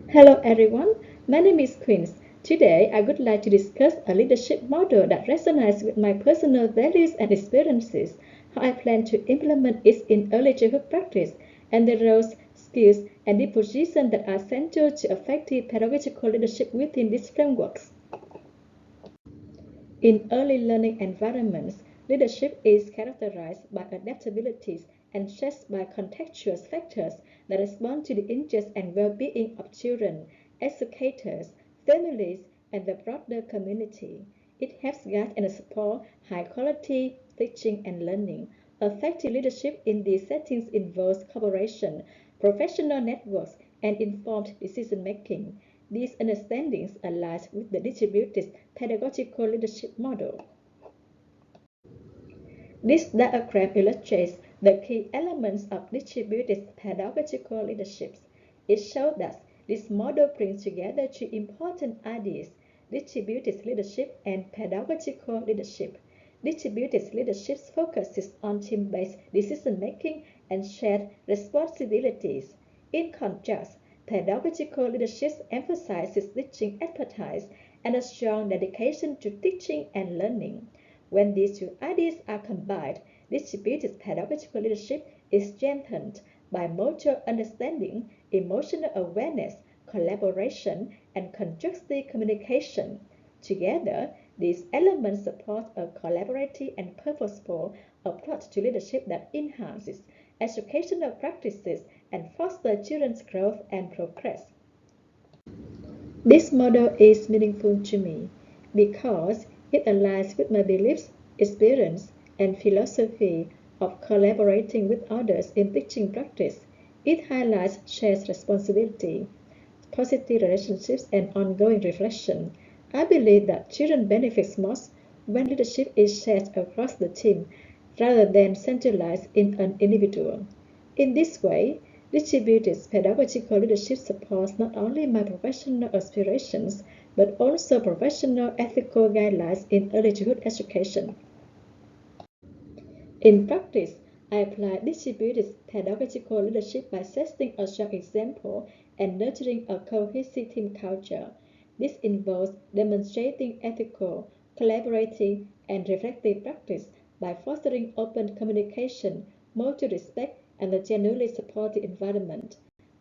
Hello everyone, my name is Queen. Today I would like to discuss a leadership model that resonates with my personal values and experiences, how I plan to implement it in early childhood practice, and the roles, skills, and dispositions that are central to effective pedagogical leadership within these frameworks. In early learning environments, leadership is characterized by adaptabilities and shaped by contextual factors that respond to the interests and well-being of children, educators, families, and the broader community. It helps guide and support high-quality teaching and learning. Effective leadership in these settings involves cooperation, professional networks, and informed decision-making. These understandings align with the distributed pedagogical leadership model. This diagram illustrates the key elements of distributed pedagogical leadership. It shows that this model brings together two important ideas: distributed leadership and pedagogical leadership. Distributed leadership focuses on team-based decision-making and shared responsibilities. In contrast, pedagogical leadership emphasizes teaching expertise and a strong dedication to teaching and learning. When these two ideas are combined, distributed pedagogical leadership is strengthened by mutual understanding, emotional awareness, collaboration, and constructive communication. Together, these elements support a collaborative and purposeful approach to leadership that enhances educational practices and fosters children's growth and progress. This model is meaningful to me because it aligns with my beliefs, experience, and philosophy of collaborating with others in teaching practice. It highlights shared responsibility, positive relationships, and ongoing reflection. I believe that children benefit most when leadership is shared across the team rather than centralized in an individual. In this way, distributed pedagogical leadership supports not only my professional aspirations but also professional ethical guidelines in early childhood education. In practice, I apply distributed pedagogical leadership by setting a strong example and nurturing a cohesive team culture. This involves demonstrating ethical, collaborative, and reflective practice by fostering open communication, mutual respect, and a genuinely supportive environment.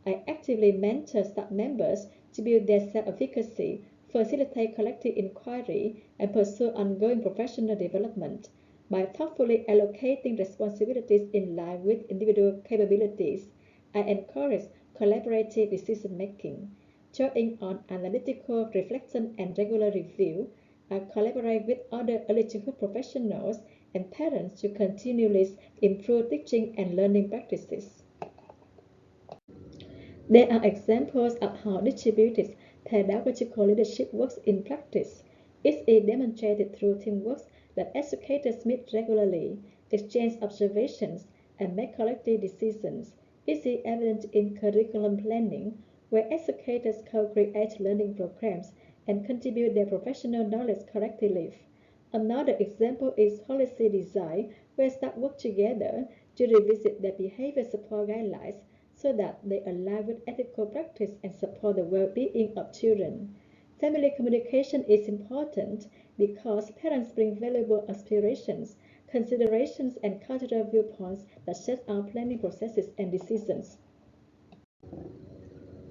I actively mentor staff members to build their self-efficacy, facilitate collective inquiry, and pursue ongoing professional development. By thoughtfully allocating responsibilities in line with individual capabilities, I encourage collaborative decision-making. Drawing on analytical reflection and regular review, I collaborate with other early childhood professionals and parents to continually improve teaching and learning practices. There are examples of how distributed pedagogical leadership works in practice. It is demonstrated through teamwork that educators meet regularly, exchange observations, and make collective decisions. It is evident in curriculum planning, where educators co-create learning programs and contribute their professional knowledge collectively. Another example is policy design, where staff work together to revisit their behavior support guidelines so that they align with ethical practice and support the well-being of children. Family communication is important because parents bring valuable aspirations, considerations, and cultural viewpoints that shape our planning processes and decisions.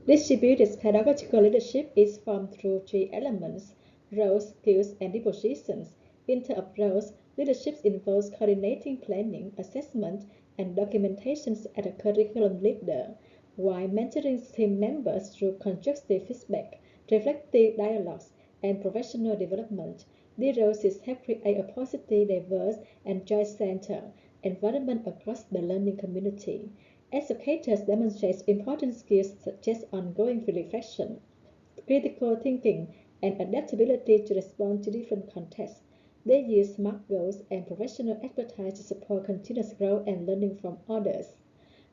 Distributed pedagogical leadership is formed through three elements: roles, skills, and dispositions. In terms of roles, leadership involves coordinating planning, assessment, and documentation as a curriculum leader, while mentoring team members through constructive feedback, reflective dialogues, and professional development. These roles help create a positive, diverse, and joy-centered environment across the learning community. Educators demonstrate important skills such as ongoing reflection, critical thinking, and adaptability to respond to different contexts. They use SMART goals and professional expertise to support continuous growth and learning from others,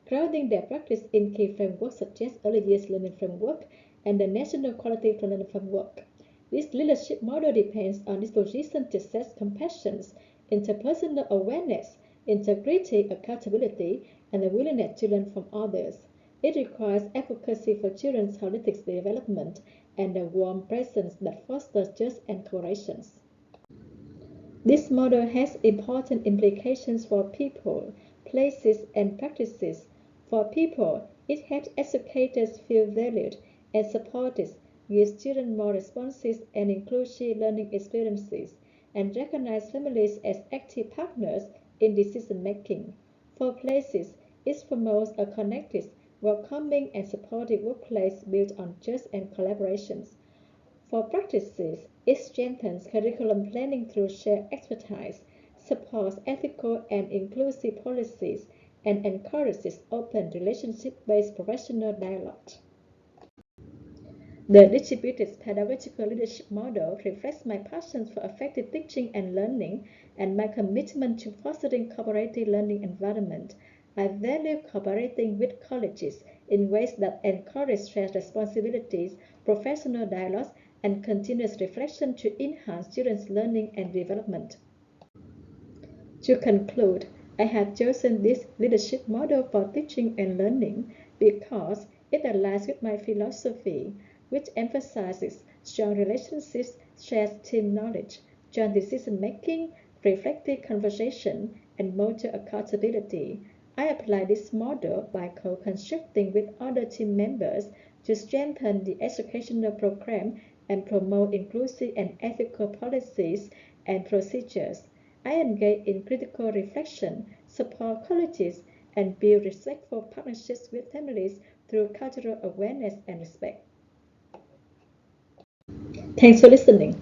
grounding their practice in key frameworks such as Early Years Learning Framework and the National Quality Learning Framework. This leadership model depends on disposition to set compassion, interpersonal awareness, integrity, accountability, and a willingness to learn from others. It requires advocacy for children's holistic development and a warm presence that fosters just and collaboration. This model has important implications for people, places, and practices. For people, it helps educators feel valued and supported, gives children more responsive and inclusive learning experiences, and recognizes families as active partners in decision making. For places, it promotes a connected, welcoming, and supportive workplace built on trust and collaborations. For practices, it strengthens curriculum planning through shared expertise, supports ethical and inclusive policies, and encourages open relationship-based professional dialogue. The distributed pedagogical leadership model reflects my passion for effective teaching and learning and my commitment to fostering cooperative learning environment. I value cooperating with colleges in ways that encourage shared responsibilities, professional dialogues, and continuous reflection to enhance children's learning and development. To conclude, I have chosen this leadership model for teaching and learning because it aligns with my philosophy, which emphasizes strong relationships, shared team knowledge, joint decision making, reflective conversation, and mutual accountability. I apply this model by co-constructing with other team members to strengthen the educational program and promote inclusive and ethical policies and procedures. I engage in critical reflection, support colleges, and build respectful partnerships with families through cultural awareness and respect. Thanks for listening.